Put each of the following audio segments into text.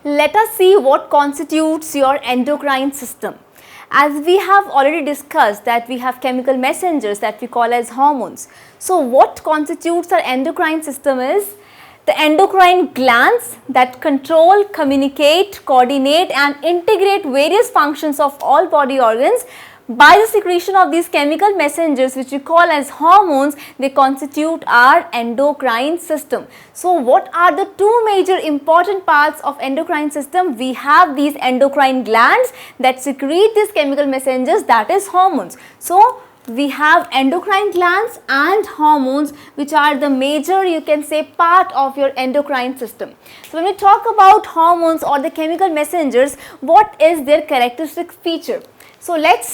let us see what constitutes your endocrine system. As we have already discussed that we have chemical messengers that we call as hormones. So what constitutes our endocrine system is the endocrine glands that control, communicate, coordinate and integrate various functions of all body organs. By the secretion of these chemical messengers which we call as hormones, they constitute our endocrine system. So what are the two major important parts of endocrine system? We have these endocrine glands that secrete these chemical messengers, that is hormones. So we have endocrine glands and hormones which are the major, you can say, part of your endocrine system. So when we talk about hormones or the chemical messengers, what is their characteristic feature? So let's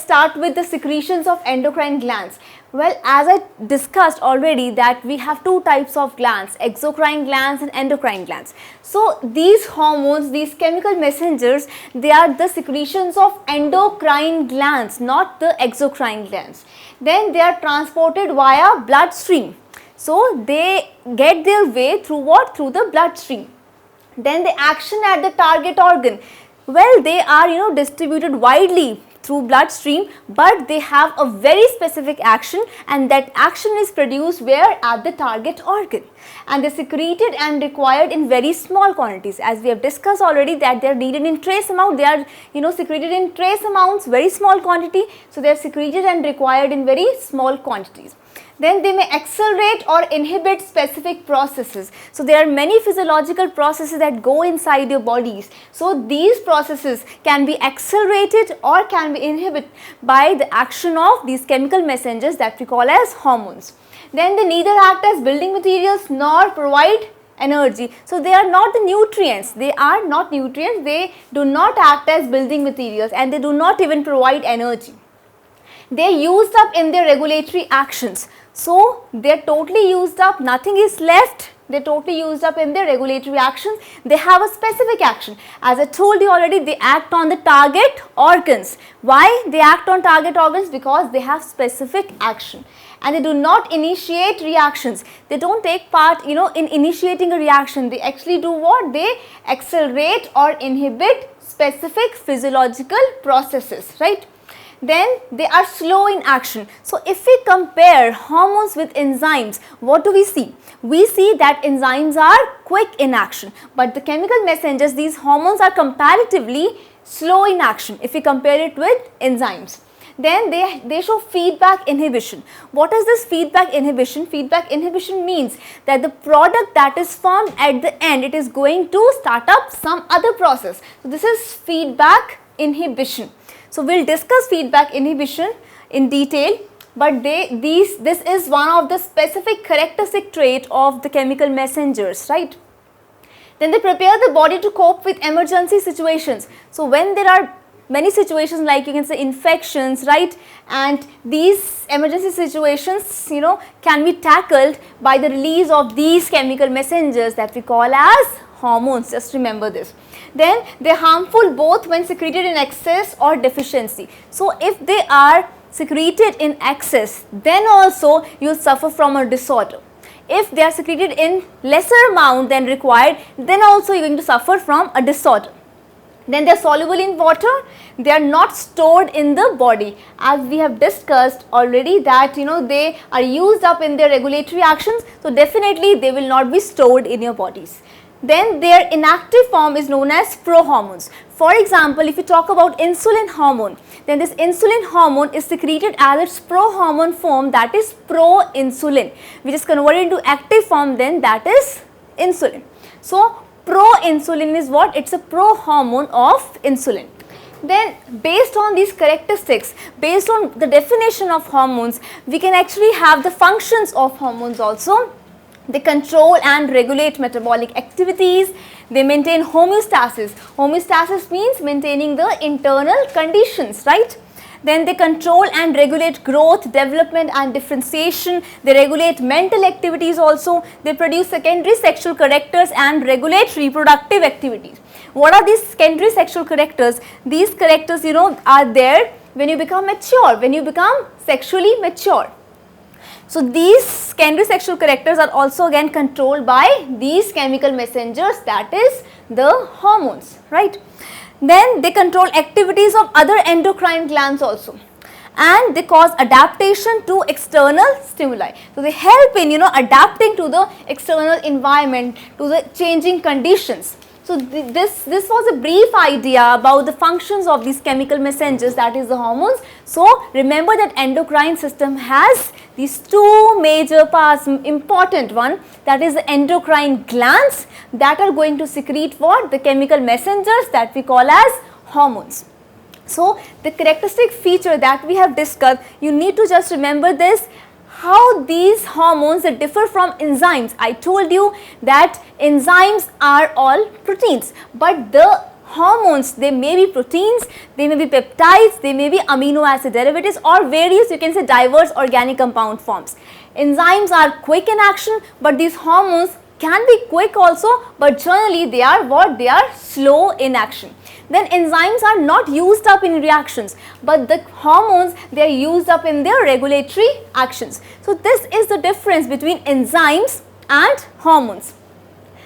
start with the secretions of endocrine glands. Well, as I discussed already that we have two types of glands, exocrine glands and endocrine glands. So these hormones, these chemical messengers, they are the secretions of endocrine glands, not the exocrine glands. Then they are transported via bloodstream. So they get their way through what? Through the bloodstream. Then the action at the target organ. Well, they are distributed widely through bloodstream, but they have a very specific action, and that action is produced where? At the target organ, and they are secreted and required in very small quantities. As we have discussed already that they are needed in trace amount, they are secreted in trace amounts, very small quantity. So they are secreted and required in very small quantities. Then they may accelerate or inhibit specific processes. So there are many physiological processes that go inside your bodies. So these processes can be accelerated or can be inhibited by the action of these chemical messengers that we call as hormones. Then they neither act as building materials nor provide energy. So they are not the nutrients, they are not nutrients, they do not act as building materials and they do not even provide energy. They are used up in their regulatory actions. So they are totally used up, nothing is left, they are totally used up in their regulatory actions. They have a specific action. As I told you already, they act on the target organs. Why they act on target organs? Because they have specific action and they do not initiate reactions. They don't take part in initiating a reaction. They actually do what? They accelerate or inhibit specific physiological processes, right? Then they are slow in action. So if we compare hormones with enzymes, what do we see? We see that enzymes are quick in action, but the chemical messengers, these hormones, are comparatively slow in action if we compare it with enzymes. Then they show feedback inhibition. What is this feedback inhibition? Feedback inhibition means that the product that is formed at the end, it is going to start up some other process. So this is feedback inhibition. So we will discuss feedback inhibition in detail, but this is one of the specific characteristic trait of the chemical messengers, right? Then they prepare the body to cope with emergency situations. So when there are many situations, like you can say infections, right, and these emergency situations can be tackled by the release of these chemical messengers that we call as hormones. Just remember this. Then they are harmful both when secreted in excess or deficiency. So if they are secreted in excess, then also you will suffer from a disorder. If they are secreted in lesser amount than required, then also you are going to suffer from a disorder. Then they are soluble in water, they are not stored in the body. As we have discussed already that they are used up in their regulatory actions, so definitely they will not be stored in your bodies. Then their inactive form is known as prohormones. For example, if you talk about insulin hormone, then this insulin hormone is secreted as its prohormone form, that is proinsulin, which is converted into active form, then that is insulin. So proinsulin is what? It's a prohormone of insulin. Then based on these characteristics, based on the definition of hormones, we can actually have the functions of hormones also. They control and regulate metabolic activities. They maintain homeostasis. Homeostasis means maintaining the internal conditions, right? Then they control and regulate growth, development and differentiation. They regulate mental activities also. They produce secondary sexual characters and regulate reproductive activities. What are these secondary sexual characters? These characters, are there when you become mature, when you become sexually mature. So these secondary sexual characters are also again controlled by these chemical messengers, that is the hormones, right? Then they control activities of other endocrine glands also, and they cause adaptation to external stimuli. So they help in adapting to the external environment, to the changing conditions. So this was a brief idea about the functions of these chemical messengers, that is the hormones. So remember that endocrine system has these two major parts, important one, that is the endocrine glands that are going to secrete what? The chemical messengers that we call as hormones. So the characteristic feature that we have discussed, you need to just remember this, how these hormones differ from enzymes. I told you that enzymes are all proteins, but the hormones, they may be proteins, they may be peptides, they may be amino acid derivatives, or various, you can say, diverse organic compound forms. Enzymes are quick in action, but these hormones can be quick also, but generally they are what? They are slow in action. Then enzymes are not used up in reactions, but the hormones, they are used up in their regulatory actions. So this is the difference between enzymes and hormones.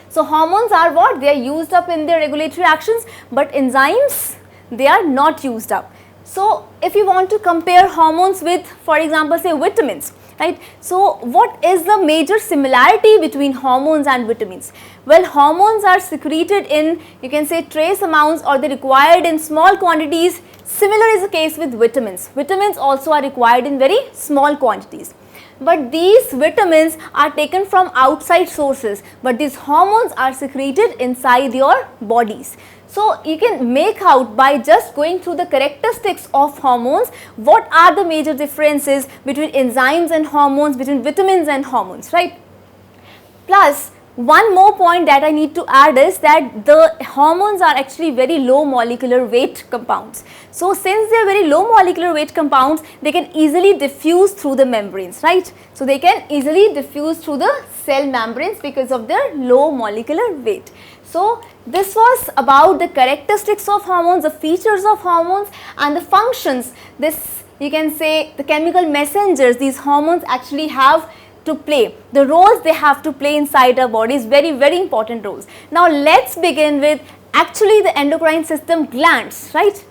So hormones are what? They are used up in their regulatory actions, but enzymes, they are not used up. So if you want to compare hormones with, for example, say vitamins, right? So what is the major similarity between hormones and vitamins? Well, hormones are secreted in, you can say, trace amounts, or they are required in small quantities. Similar is the case with vitamins. Vitamins also are required in very small quantities. But these vitamins are taken from outside sources, but these hormones are secreted inside your bodies. So you can make out by just going through the characteristics of hormones, what are the major differences between enzymes and hormones, between vitamins and hormones, right? Plus, one more point that I need to add is that the hormones are actually very low molecular weight compounds. So since they are very low molecular weight compounds, they can easily diffuse through the membranes, right? So they can easily diffuse through the cell membranes because of their low molecular weight. So this was about the characteristics of hormones, the features of hormones, and the functions. This, you can say, the chemical messengers these hormones actually have to play, the roles they have to play inside our bodies, very, very important roles. Now let's begin with actually the endocrine system glands, right?